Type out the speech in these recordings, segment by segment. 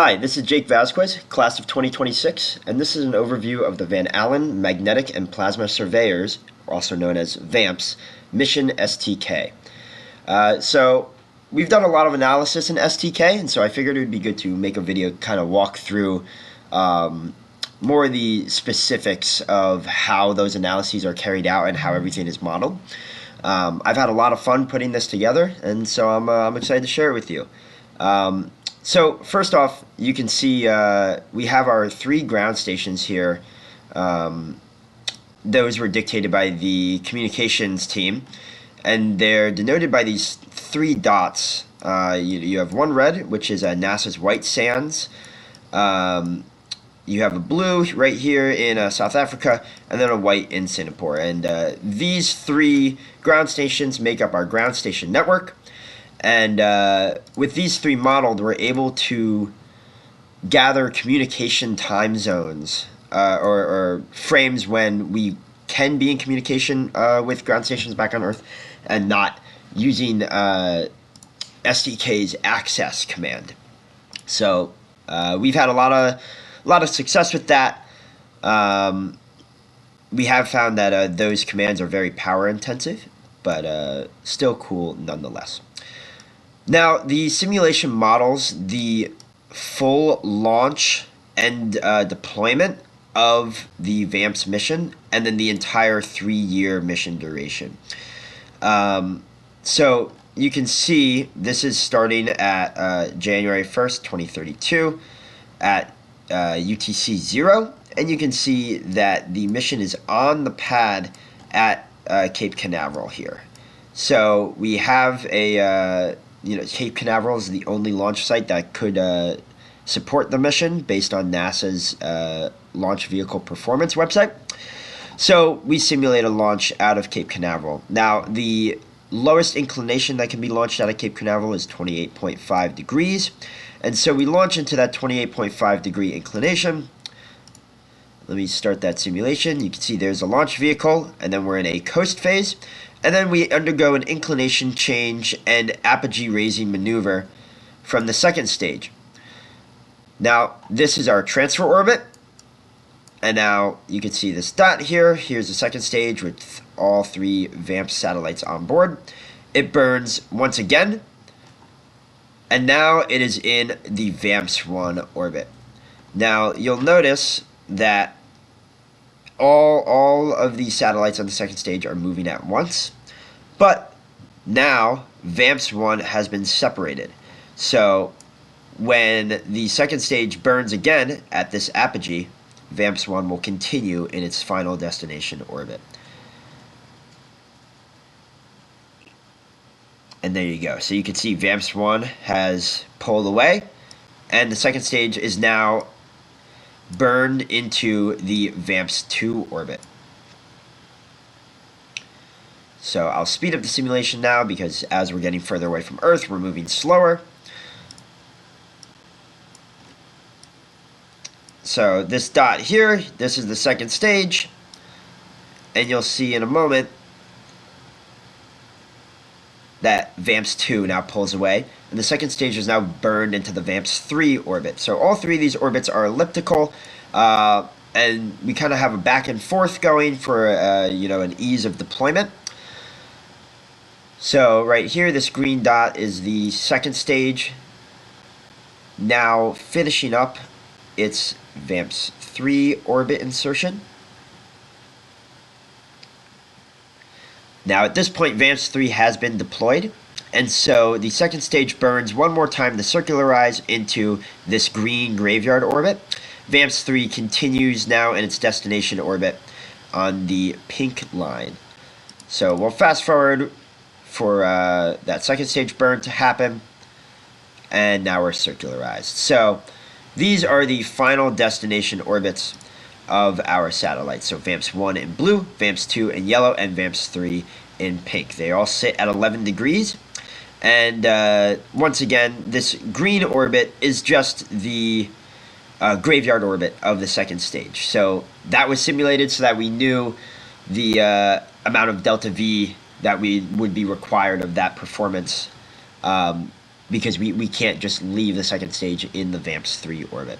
Hi, this is Jake Vasquez, class of 2026, and this is an overview of the Van Allen Magnetic and Plasma Surveyors, also known as VAMPS, mission STK. So we've done a lot of analysis in STK, and so I figured it would be good to make a video kind of walk through more of the specifics of how those analyses are carried out and how everything is modeled. I've had a lot of fun putting this together, and so I'm excited to share it with you. So first off, you can see we have our 3 ground stations here. Those were dictated by the communications team, and they're denoted by these 3 dots. You have one red, which is NASA's White Sands. You have a blue right here in South Africa, and then a white in Singapore. And these 3 ground stations make up our ground station network. And with these 3 modeled, we're able to gather communication time zones or frames when we can be in communication with ground stations back on Earth and not using STK's access command. So we've had a lot of success with that. We have found that those commands are very power intensive, but still cool nonetheless. Now, the simulation models the full launch and deployment of the VAMPS mission, and then the entire 3-year mission duration. So you can see this is starting at January 1st, 2032 at UTC 0, and you can see that the mission is on the pad at Cape Canaveral here. So we have a Cape Canaveral is the only launch site that could support the mission based on NASA's Launch Vehicle Performance website. So we simulate a launch out of Cape Canaveral. Now, the lowest inclination that can be launched out of Cape Canaveral is 28.5 degrees. And so we launch into that 28.5 degree inclination. Let me start that simulation. You can see there's a launch vehicle, and then we're in a coast phase. And then we undergo an inclination change and apogee raising maneuver from the second stage. Now, this is our transfer orbit. And now you can see this dot here. Here's the second stage with all 3 VAMPS satellites on board. It burns once again. And now it is in the VAMPS-1 orbit. Now, you'll notice that all of the satellites on the second stage are moving at once, but now VAMPS-1 has been separated. So when the second stage burns again at this apogee, VAMPS-1 will continue in its final destination orbit. And there you go. So you can see VAMPS-1 has pulled away, and the second stage is now burned into the VAMPS-2 orbit. So I'll speed up the simulation now because as we're getting further away from Earth, we're moving slower. So this dot here, this is the second stage, and you'll see in a moment that VAMPS-2 now pulls away, and the second stage is now burned into the VAMPS-3 orbit. So all 3 of these orbits are elliptical, and we kind of have a back and forth going for an ease of deployment. So right here, this green dot is the second stage, now finishing up its VAMPS-3 orbit insertion. Now, at this point, VAMPS-3 has been deployed, and so the second stage burns one more time to circularize into this green graveyard orbit. VAMPS-3 continues now in its destination orbit on the pink line. So we'll fast forward for that second stage burn to happen, and now we're circularized. So these are the final destination orbits of our satellites. So VAMPS-1 in blue, VAMPS-2 in yellow, and VAMPS-3 in pink. They all sit at 11 degrees. And once again, this green orbit is just the graveyard orbit of the second stage. So that was simulated so that we knew the amount of delta V that we would be required of that performance because we can't just leave the second stage in the VAMPS-3 orbit.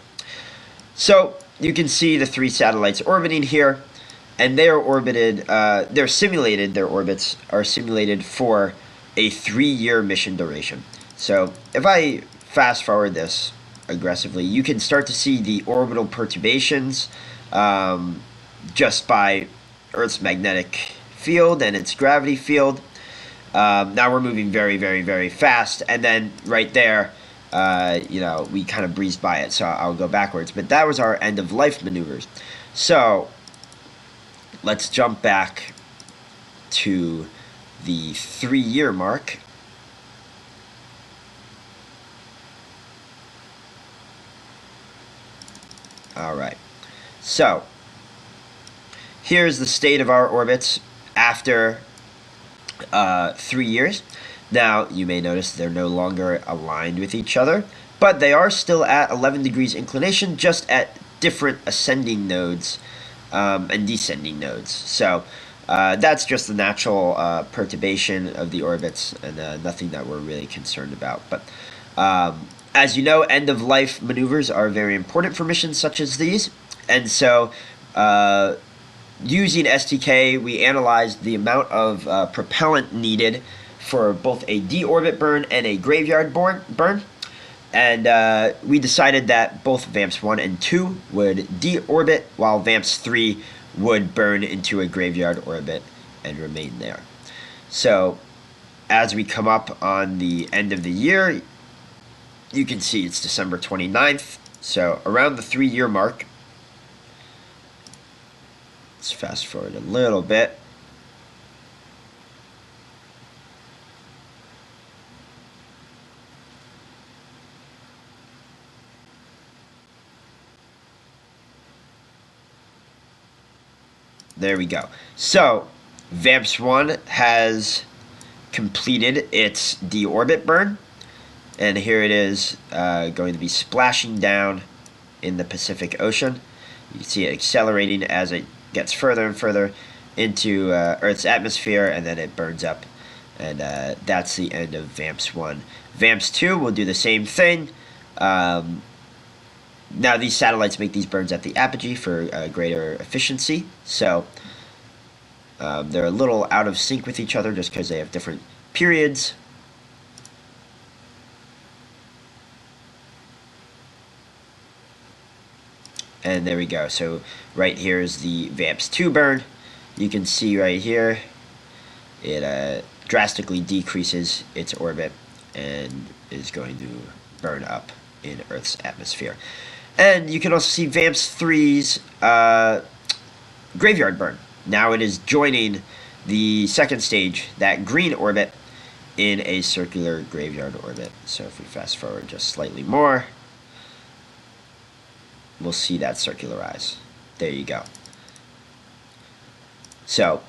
So you can see the 3 satellites orbiting here, and they are orbited, their orbits are simulated for a 3-year mission duration. So if I fast forward this aggressively, you can start to see the orbital perturbations just by Earth's magnetic field and its gravity field. Now we're moving very, very, very fast, and then right there, we kind of breezed by it, so I'll go backwards. But that was our end-of-life maneuvers. So let's jump back to the 3-year mark. All right. So here's the state of our orbits after 3 years. Now, you may notice they're no longer aligned with each other, but they are still at 11 degrees inclination, just at different ascending nodes and descending nodes. So that's just the natural perturbation of the orbits, and nothing that we're really concerned about. But as you know, end-of-life maneuvers are very important for missions such as these, and so using STK, we analyzed the amount of propellant needed for both a deorbit burn and a graveyard burn. And we decided that both VAMPS 1 and 2 would deorbit, while VAMPS 3 would burn into a graveyard orbit and remain there. So as we come up on the end of the year, you can see it's December 29th. So around the 3-year mark, let's fast forward a little bit. There we go. So VAMPS 1 has completed its deorbit burn, and here it is going to be splashing down in the Pacific Ocean. You can see it accelerating as it gets further and further into Earth's atmosphere, and then it burns up, and that's the end of VAMPS 1. VAMPS 2 will do the same thing. Now these satellites make these burns at the apogee for greater efficiency, so they're a little out of sync with each other just because they have different periods. And there we go. So right here is the VAMPS 2 burn. You can see right here it drastically decreases its orbit and is going to burn up in Earth's atmosphere. And you can also see VAMPS 3's graveyard burn. Now it is joining the second stage, that green orbit, in a circular graveyard orbit. So if we fast forward just slightly more, we'll see that circularize. There you go. So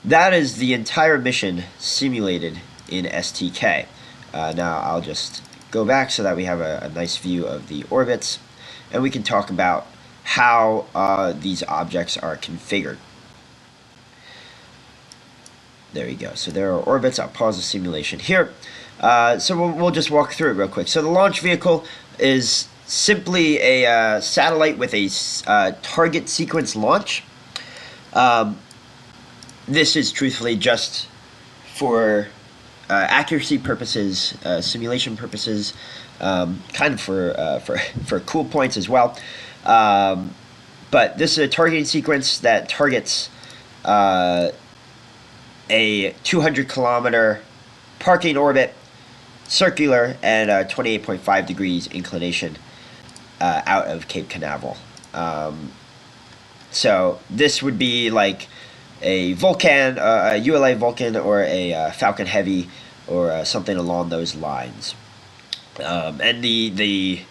that is the entire mission simulated in STK. Now I'll just go back so that we have a nice view of the orbits, and we can talk about how these objects are configured. There we go. So there are orbits. I'll pause the simulation here. So we'll just walk through it real quick. So the launch vehicle is simply a satellite with a target sequence launch. This is truthfully just for accuracy purposes, simulation purposes, kind of for cool points as well. But this is a targeting sequence that targets a 200-kilometer parking orbit, circular, and 28.5 degrees inclination out of Cape Canaveral. So this would be like a Vulcan, a ULA Vulcan, or a Falcon Heavy, or something along those lines. And the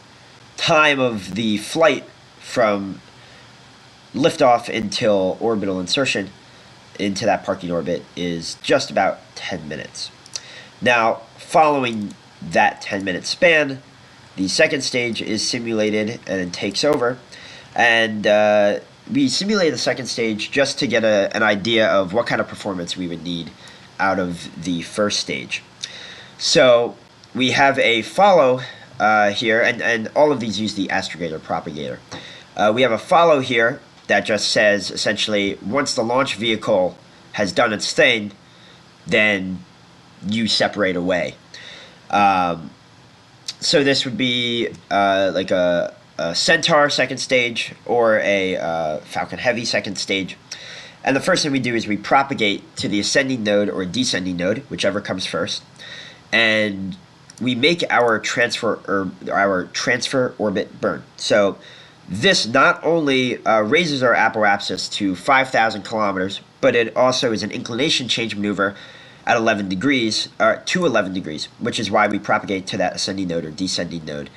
time of the flight from liftoff until orbital insertion into that parking orbit is just about 10 minutes. Now, following that 10-minute span, the second stage is simulated and it takes over. And we simulate the second stage just to get an idea of what kind of performance we would need out of the first stage. So we have a follow here, and all of these use the astrogator propagator. We have a follow here that just says, essentially, once the launch vehicle has done its thing, then you separate away. So this would be like a Centaur second stage or a Falcon Heavy second stage. And the first thing we do is we propagate to the ascending node or descending node, whichever comes first. And we make our transfer orbit burn. So this not only raises our apoapsis to 5,000 kilometers, but it also is an inclination change maneuver at 11 degrees, to 11 degrees, which is why we propagate to that ascending node or descending node.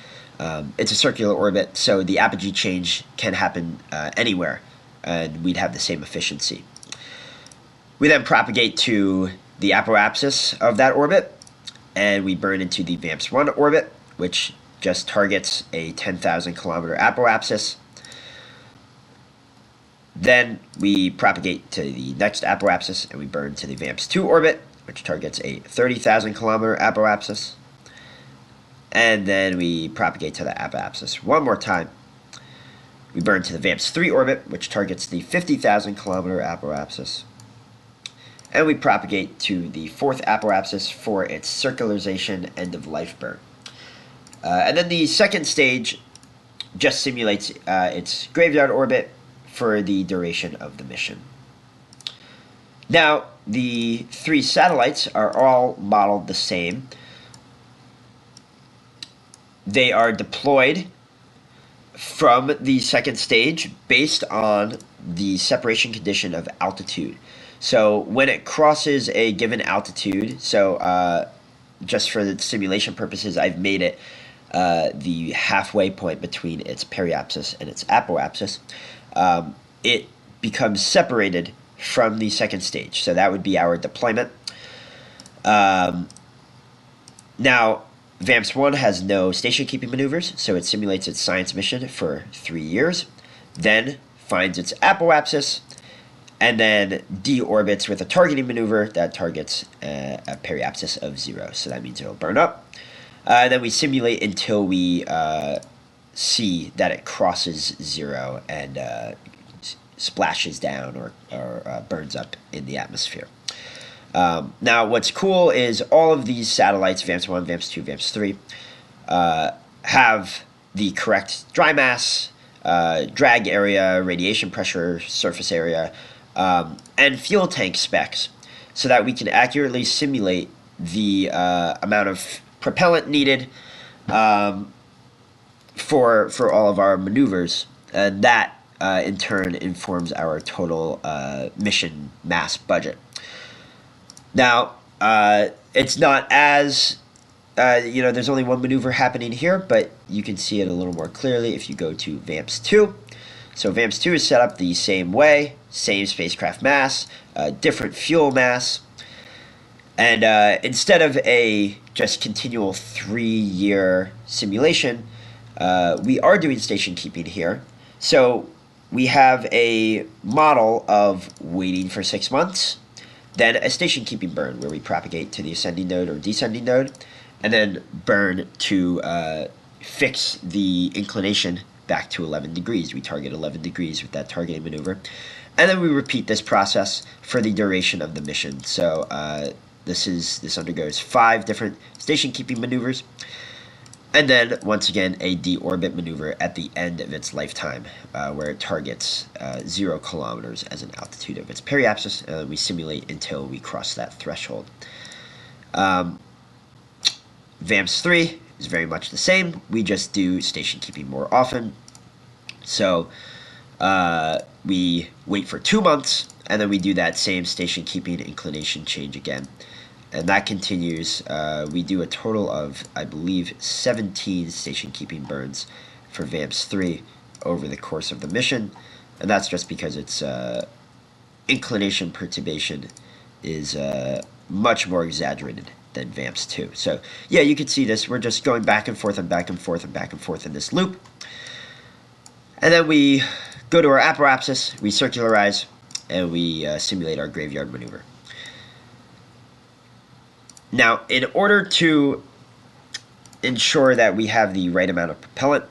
It's a circular orbit, so the apogee change can happen anywhere, and we'd have the same efficiency. We then propagate to the apoapsis of that orbit, and we burn into the VAMPS-1 orbit, which just targets a 10,000 kilometer apoapsis. Then we propagate to the next apoapsis, and we burn to the VAMPS-2 orbit, which targets a 30,000 kilometer apoapsis. And then we propagate to the apoapsis one more time. We burn to the VAMPS-3 orbit, which targets the 50,000 kilometer apoapsis. And we propagate to the fourth apoapsis for its circularization end-of-life burn. And then the second stage just simulates its graveyard orbit for the duration of the mission. Now, the three satellites are all modeled the same. They are deployed from the second stage based on the separation condition of altitude. So when it crosses a given altitude, so just for the simulation purposes, I've made it the halfway point between its periapsis and its apoapsis, it becomes separated from the second stage. So that would be our deployment. Now, VAMPS-1 has no station-keeping maneuvers, so it simulates its science mission for 3 years, then finds its apoapsis, and then deorbits with a targeting maneuver that targets a periapsis of 0. So that means it'll burn up. Then we simulate until we see that it crosses 0 and splashes down or burns up in the atmosphere. Now, what's cool is all of these satellites, VAMPS-1, VAMPS-2, VAMPS-3, have the correct dry mass, drag area, radiation pressure, surface area, and fuel tank specs, so that we can accurately simulate the amount of propellant needed for all of our maneuvers, and that in turn informs our total mission mass budget. Now, it's not as, there's only one maneuver happening here, but you can see it a little more clearly if you go to VAMPS-2. So VAMPS-2 is set up the same way, same spacecraft mass, different fuel mass, and instead of a just continual 3-year simulation, we are doing station keeping here. So we have a model of waiting for 6 months, then a station keeping burn where we propagate to the ascending node or descending node, and then burn to fix the inclination back to 11 degrees. We target 11 degrees with that targeting maneuver. And then we repeat this process for the duration of the mission. So this undergoes 5 different station keeping maneuvers. And then, once again, a deorbit maneuver at the end of its lifetime, where it targets 0 kilometers as an altitude of its periapsis, and we simulate until we cross that threshold. VAMPS-3 is very much the same. We just do station keeping more often. So we wait for 2 months, and then we do that same station keeping inclination change again. And that continues. We do a total of, I believe, 17 station-keeping burns for VAMPS-3 over the course of the mission. And that's just because its inclination perturbation is much more exaggerated than VAMPS-2. So, yeah, you can see this. We're just going back and forth and back and forth and back and forth in this loop. And then we go to our apoapsis, we circularize, and we simulate our graveyard maneuver. Now, in order to ensure that we have the right amount of propellant.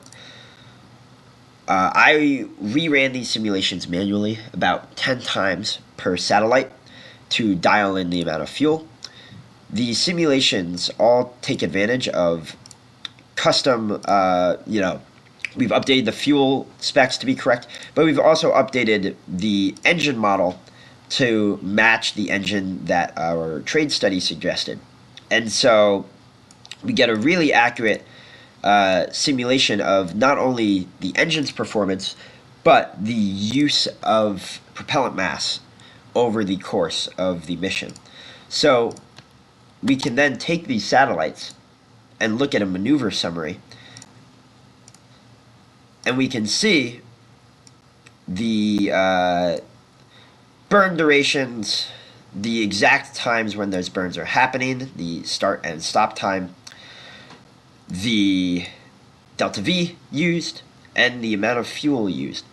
I reran these simulations manually about 10 times per satellite to dial in the amount of fuel. The simulations all take advantage of custom, we've updated the fuel specs to be correct, but we've also updated the engine model to match the engine that our trade study suggested. And so we get a really accurate simulation of not only the engine's performance, but the use of propellant mass over the course of the mission. So we can then take these satellites and look at a maneuver summary, and we can see the burn durations, the exact times when those burns are happening, the start and stop time, the delta V used, and the amount of fuel used.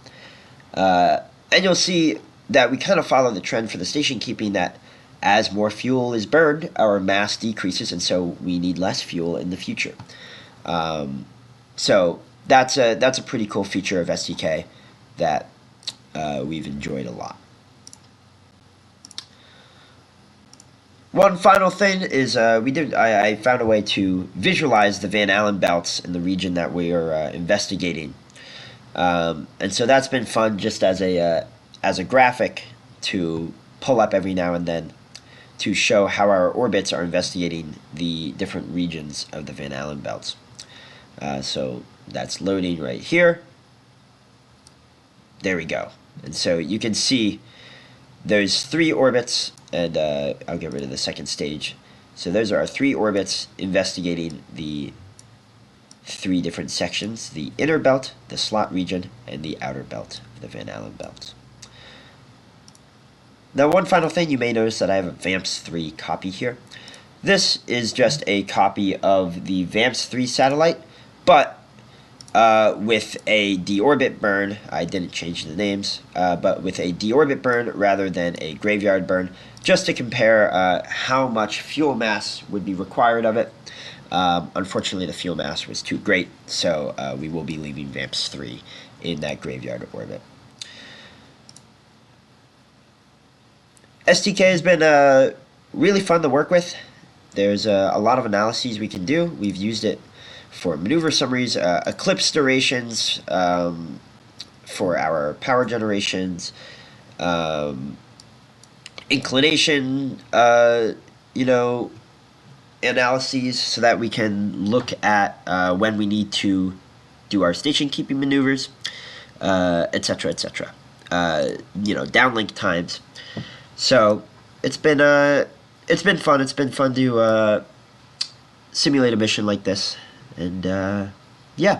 And you'll see that we kind of follow the trend for the station keeping, that as more fuel is burned, our mass decreases, and so we need less fuel in the future. So that's a pretty cool feature of STK that we've enjoyed a lot. One final thing is I found a way to visualize the Van Allen belts in the region that we are investigating, and so that's been fun, just as a graphic to pull up every now and then to show how our orbits are investigating the different regions of the Van Allen belts. So that's loading right here. There we go. And so you can see there's 3 orbits, and I'll get rid of the second stage. So those are our 3 orbits investigating the 3 different sections: the inner belt, the slot region, and the outer belt of the Van Allen belt. Now, one final thing, you may notice that I have a VAMPS 3 copy here. This is just a copy of the VAMPS 3 satellite, but with a deorbit burn. I didn't change the names, but with a deorbit burn rather than a graveyard burn, just to compare how much fuel mass would be required of it. Unfortunately, the fuel mass was too great, so we will be leaving VAMPS 3 in that graveyard orbit. STK has been really fun to work with. There's a lot of analyses we can do. We've used it for maneuver summaries, eclipse durations, for our power generations, inclination, analyses, so that we can look at when we need to do our station keeping maneuvers, etc., etc. Downlink times. So it's been fun. It's been fun to simulate a mission like this, and yeah.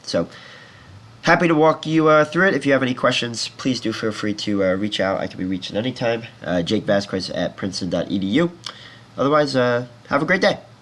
So happy to walk you through it. If you have any questions, please do feel free to reach out. I can be reached at any time. Jake Vasquez at Princeton.edu. Otherwise, have a great day.